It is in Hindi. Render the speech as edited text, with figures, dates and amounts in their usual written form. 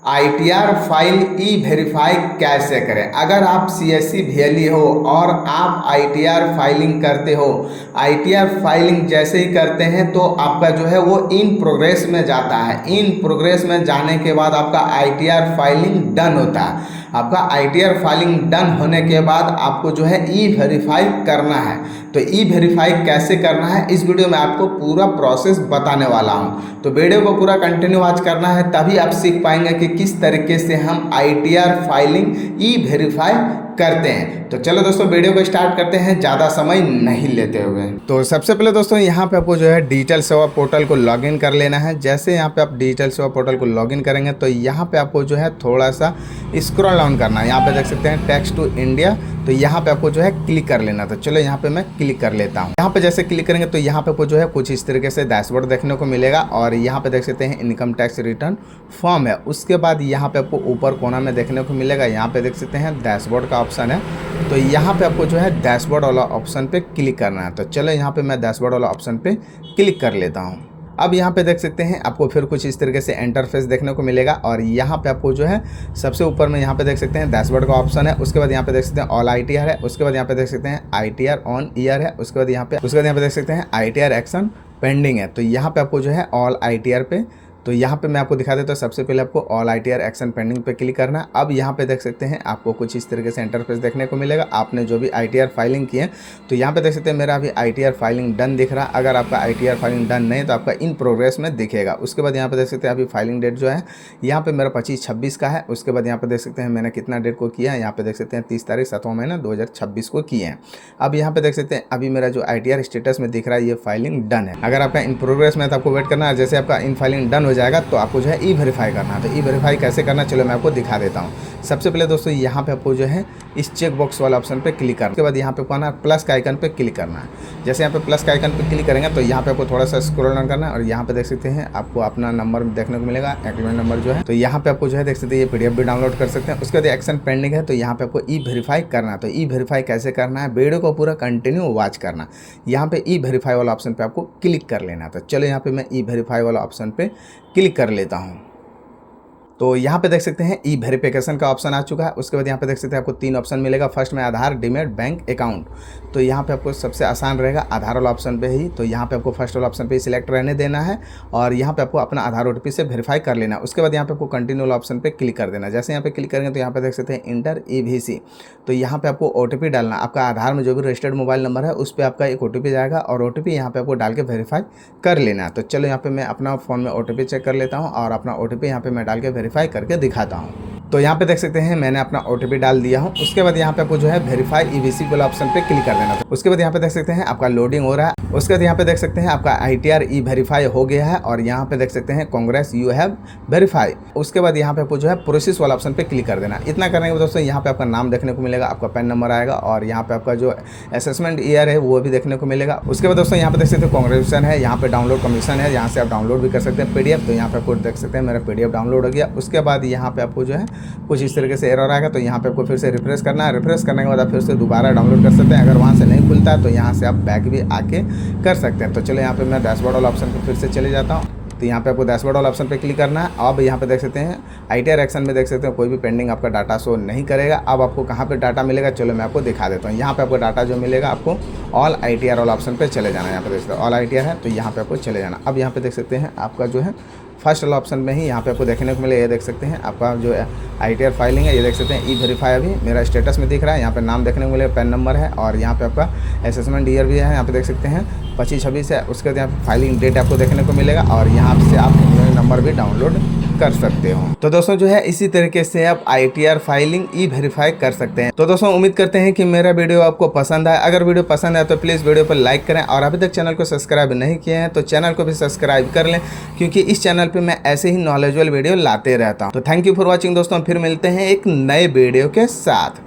आईटीआर फाइल ई वेरीफाई कैसे करें। अगर आप सीएससी भेली हो और आप आईटीआर फाइलिंग करते हो, आईटीआर फाइलिंग जैसे ही करते हैं तो आपका जो है वो इन प्रोग्रेस में जाता है। इन प्रोग्रेस में जाने के बाद आपका आईटीआर फाइलिंग डन होता है। आपका आईटीआर फाइलिंग डन होने के बाद आपको जो है ई वेरीफाई करना है। तो ई वेरीफाई कैसे करना है इस वीडियो में आपको पूरा प्रोसेस बताने वाला हूं। तो वीडियो को पूरा कंटिन्यू वॉच करना है, तभी आप सीख पाएंगे कि किस तरीके से हम आईटीआर फाइलिंग ई वेरीफाई करते हैं। तो चलो दोस्तों वीडियो को स्टार्ट करते हैं ज़्यादा समय नहीं लेते हुए। तो सबसे पहले दोस्तों यहाँ पे आपको जो है डिजिटल सेवा पोर्टल को लॉगिन कर लेना है। जैसे यहाँ पे आप डिजिटल सेवा पोर्टल को लॉगिन करेंगे तो यहाँ पे आपको जो है थोड़ा सा स्क्रॉल डाउन करना है। यहाँ पे देख सकते हैं टैक्स टू इंडिया, तो यहाँ पे आपको जो है क्लिक कर लेना। तो चलो यहाँ पे मैं क्लिक कर लेता हूँ। यहाँ पे जैसे क्लिक करेंगे तो यहाँ पे आपको जो है कुछ इस तरीके से डैशबोर्ड देखने को मिलेगा और यहाँ पे देख सकते हैं इनकम टैक्स रिटर्न फॉर्म है। उसके बाद यहाँ पे आपको ऊपर कोना में देखने को मिलेगा, यहाँ पे देख सकते हैं डैशबोर्ड का ऑप्शन है। तो यहाँ पे आपको जो है डैशबोर्ड वाला ऑप्शन पे क्लिक करना है। तो चलो यहाँ पे मैं डैशबोर्ड वाला ऑप्शन पे क्लिक कर लेता हूँ। अब यहाँ पे देख सकते हैं आपको फिर कुछ इस तरीके से इंटरफेस देखने को मिलेगा और यहाँ पे आपको जो है सबसे ऊपर में यहाँ पे देख सकते हैं डैशबोर्ड का ऑप्शन है। उसके बाद यहाँ पे देख सकते हैं ऑल आईटीआर है। उसके बाद यहाँ पे देख सकते हैं आईटीआर ऑन ईयर है। उसके बाद यहाँ पे देख सकते हैं आईटीआर एक्शन पेंडिंग है। तो यहाँ पे आपको जो है ऑल आईटीआर पे, तो यहाँ पे मैं आपको दिखा देता हूँ। सबसे पहले आपको ऑल आईटीआर एक्शन पेंडिंग पे क्लिक करना है। अब यहाँ पे देख सकते हैं आपको कुछ इस तरीके से इंटरफेस देखने को मिलेगा। आपने जो भी आईटीआर फाइलिंग की है तो यहाँ पे देख सकते हैं मेरा अभी आईटीआर फाइलिंग डन दिख रहा है। अगर आपका आईटीआर फाइलिंग डन नहीं तो आपका इन प्रोग्रेस में दिखेगा। उसके बाद यहाँ पे देख सकते हैं अभी फाइलिंग डेट जो है यहाँ पे मेरा 25/26 का है। उसके बाद यहाँ पे देख सकते हैं मैंने कितना डेट को किया है, यहाँ पे देख सकते हैं 30 तारीख 7वां महीना 2026 को किए हैं। अब यहाँ पे देख सकते हैं अभी मेरा जो आईटीआर स्टेटस में दिख रहा है ये फाइलिंग डन है। अगर आपका इन प्रोग्रेस में तो आपको वेट करना है। जैसे आपका इन फाइलिंग डन हो जाएगा तो आपको जो है ई वेरीफाई करना है। तो ई वेरीफाई कैसे करना चलो मैं आपको दिखा देता हूँ। सबसे पहले दोस्तों यहाँ पे आपको जो है इस चेक बॉक्स वाला ऑप्शन पे क्लिक करना। उसके बाद यहाँ पे पाना प्लस का आइकन पे क्लिक करना है। जैसे यहाँ पे प्लस का आइकन पे क्लिक करेंगे तो यहाँ पे आपको थोड़ा सा स्क्रॉल डाउन करना है और यहाँ पे देख सकते हैं आपको अपना नंबर देखने को मिलेगा, एग्रीमेंट नंबर जो है। तो यहाँ पे आपको जो है देख सकते हैं ये पीडीएफ भी डाउनलोड कर सकते हैं। उसके बाद एक्शन पेंडिंग है तो यहाँ पे आपको ई वेरीफाई करना है। तो ई वेरीफाई कैसे करना है वीडियो को पूरा कंटिन्यू वॉच करना। यहाँ पे ई वेरीफाई वाला ऑप्शन पे आपको क्लिक कर लेना। तो चलो यहाँ पे मैं ई वेरीफाई वाला ऑप्शन पे क्लिक कर लेता हूँ। तो यहाँ पे देख सकते हैं ई वेरिफिकेशन का ऑप्शन आ चुका है। उसके बाद यहाँ पे देख सकते हैं आपको 3 ऑप्शन मिलेगा। फर्स्ट में आधार, डीमैट, बैंक अकाउंट। तो यहाँ पे आपको सबसे आसान रहेगा आधार वाला ऑप्शन पे ही। तो यहाँ पे आपको फर्स्ट वाला ऑप्शन पे ही सिलेक्ट रहने देना है और यहाँ पे आपको अपना आधार ओटीपी से वेरीफाई कर लेना है। उसके बाद यहाँ पे आपको कंटिन्यू वाला ऑप्शन पे क्लिक कर देना। जैसे यहाँ पे क्लिक करेंगे तो यहाँ पे देख सकते हैं इंटर ईवीसी। तो यहाँ पे आपको ओटीपी डालना। आपका आधार में जो भी रजिस्टर्ड मोबाइल नंबर है उस पर आपका एक ओटीपी जाएगा और ओटीपी यहाँ पे आपको डाल के वेरीफाई कर लेना है। तो चलो यहाँ पे मैं अपना फ़ोन में ओटीपी चेक कर लेता हूँ और अपना ओटीपी यहाँ पे मैं डाल के वेरीफाई करके दिखाता हूँ। तो यहाँ पे देख सकते हैं मैंने अपना ओटीपी डाल दिया हूँ। उसके बाद यहाँ पे आपको जो है वेरीफाई ईवीसी वाला ऑप्शन पे क्लिक कर देना। उसके बाद यहाँ पे देख सकते हैं आपका लोडिंग हो रहा है। उसके बाद यहाँ पे देख सकते हैं आपका आईटीआर ई वेरीफाई हो गया है और यहाँ पे देख सकते हैं कांग्रेस यू हैव वेरीफाई। उसके बाद यहाँ पे आपको जो है प्रोसेस वाला ऑप्शन पे क्लिक कर देना। इतना करने के बाद दोस्तों यहाँ पे आपका नाम देखने को मिलेगा, आपका पैन नंबर आएगा और यहाँ पे आपका जो असेसमेंट ईयर है वो भी देखने को मिलेगा। उसके बाद दोस्तों यहाँ पे देख सकते हैं कांग्रेचुलेशन है, यहाँ पे डाउनलोड कमीशन है, यहाँ से आप डाउनलोड भी कर सकते हैं पीडीएफ। तो यहाँ पे आपको देख सकते हैं मेरा पीडीएफ डाउनलोड हो गया। उसके बाद यहाँ पे आपको जो है कुछ इस तरीके से एरर आएगा। तो यहाँ पे आपको फिर से रिफ्रेश करना है। रिफ्रेश करने के बाद आप फिर से दोबारा डाउनलोड कर सकते हैं। अगर वहाँ से नहीं खुलता है तो यहाँ से आप बैक भी आके कर सकते हैं। तो चलो यहाँ पे मैं डैशबोर्ड वाला ऑप्शन पे फिर से चले जाता हूँ। तो यहाँ पे आपको डैशबोर्ड वाला ऑप्शन पे क्लिक करना है। अब यहाँ पे देख सकते हैं आईटीआर एक्शन में देख सकते हैं कोई भी पेंडिंग आपका डाटा शो नहीं करेगा। अब आपको कहाँ पे डाटा मिलेगा चलो मैं आपको दिखा देता हूँ। यहाँ पे आपको डाटा जो मिलेगा आपको ऑल आईटीआर वाला ऑप्शन पे चले जाना है। यहाँ पे देख सकते हैं ऑल आईटीआर है तो यहाँ पे आपको चले जाना। अब यहाँ पे देख सकते हैं आपका जो है फर्स्ट वाला ऑप्शन में ही यहाँ पे आपको देखने को मिले, ये देख सकते हैं आपका जो आईटीआर फाइलिंग है। ये देख सकते हैं ई वेरीफाई अभी मेरा स्टेटस में दिख रहा है। यहाँ पे नाम देखने को मिलेगा, पैन नंबर है और यहाँ पे आपका असेसमेंट ईयर भी है। यहाँ पे देख सकते हैं 25/26 है। उसके बाद यहाँ पे फाइलिंग डेट आपको देखने को मिलेगा और यहाँ से आप नंबर भी डाउनलोड कर सकते हो। तो दोस्तों जो है इसी तरीके से आप आईटीआर फाइलिंग ई वेरीफाई कर सकते हैं। तो दोस्तों उम्मीद करते हैं कि मेरा वीडियो आपको पसंद आए। अगर वीडियो पसंद आए तो प्लीज़ वीडियो पर लाइक करें और अभी तक चैनल को सब्सक्राइब नहीं किए हैं तो चैनल को भी सब्सक्राइब कर लें, क्योंकि इस चैनल पे मैं ऐसे ही नॉलेजेबल वीडियो लाते रहता हूँ। तो थैंक यू फॉर वॉचिंग दोस्तों, फिर मिलते हैं एक नए वीडियो के साथ।